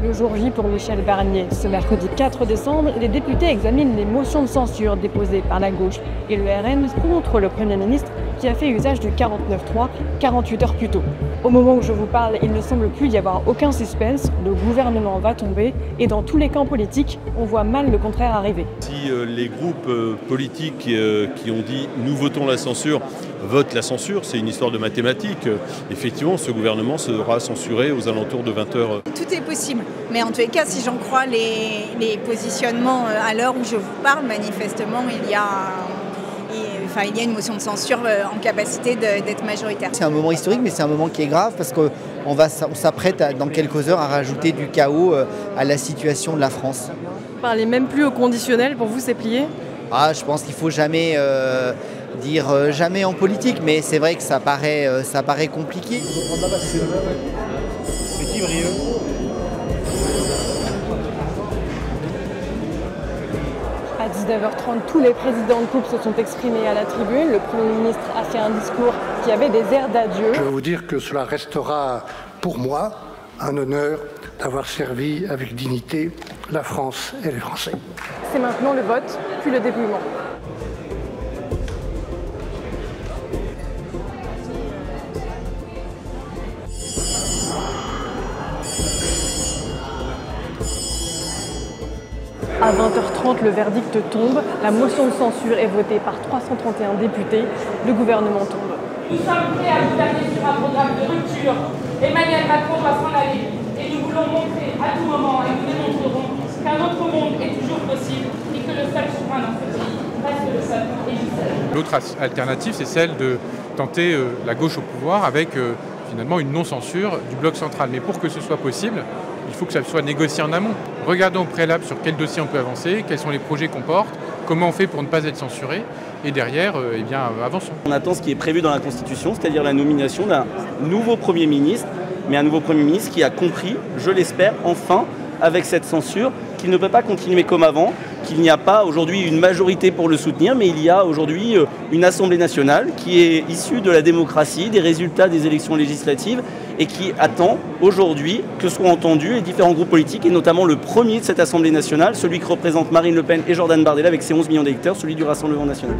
Le jour J pour Michel Barnier. Ce mercredi 4 décembre, les députés examinent les motions de censure déposées par la gauche et le RN contre le Premier ministre qui a fait usage du 49.3 48 heures plus tôt. Au moment où je vous parle, il ne semble plus y avoir aucun suspense, le gouvernement va tomber et dans tous les camps politiques, on voit mal le contraire arriver. Si les groupes politiques qui ont dit « nous votons la censure » votent la censure, c'est une histoire de mathématiques. Effectivement, ce gouvernement sera censuré aux alentours de 20h. Tout est possible, mais en tous les cas, si j'en crois les positionnements à l'heure où je vous parle, manifestement, il y a une motion de censure en capacité d'être majoritaire. C'est un moment historique, mais c'est un moment qui est grave parce qu'on s'apprête dans quelques heures à rajouter du chaos à la situation de la France. Vous parlez même plus au conditionnel, pour vous c'est plié? Je pense qu'il ne faut jamais dire jamais en politique, mais c'est vrai que ça paraît compliqué. C'est qui Brieux ? À 19h30, tous les présidents de groupe se sont exprimés à la tribune. Le Premier ministre a fait un discours qui avait des airs d'adieu. Je vais vous dire que cela restera pour moi un honneur d'avoir servi avec dignité la France et les Français. C'est maintenant le vote, puis le dépouillement. À 20h30, le verdict tombe. La motion de censure est votée par 331 députés. Le gouvernement tombe. Nous sommes prêts à vous amener sur un programme de rupture. Emmanuel Macron doit s'en aller. Et nous voulons montrer à tout moment, et nous démontrerons, qu'un autre monde est toujours possible et que le seul souverain dans ce pays reste le seul et juste. L'autre alternative, c'est celle de tenter la gauche au pouvoir avec finalement une non-censure du bloc central. Mais pour que ce soit possible, il faut que ça soit négocié en amont. Regardons au préalable sur quel dossier on peut avancer, quels sont les projets qu'on porte, comment on fait pour ne pas être censuré, et derrière, avançons. On attend ce qui est prévu dans la Constitution, c'est-à-dire la nomination d'un nouveau Premier ministre, mais un nouveau Premier ministre qui a compris, je l'espère, enfin, avec cette censure, qu'il ne peut pas continuer comme avant, qu'il n'y a pas aujourd'hui une majorité pour le soutenir, mais il y a aujourd'hui une Assemblée nationale qui est issue de la démocratie, des résultats des élections législatives, et qui attend aujourd'hui que soient entendus les différents groupes politiques, et notamment le premier de cette Assemblée nationale, celui que représentent Marine Le Pen et Jordan Bardella avec ses 11 millions d'électeurs, celui du Rassemblement national.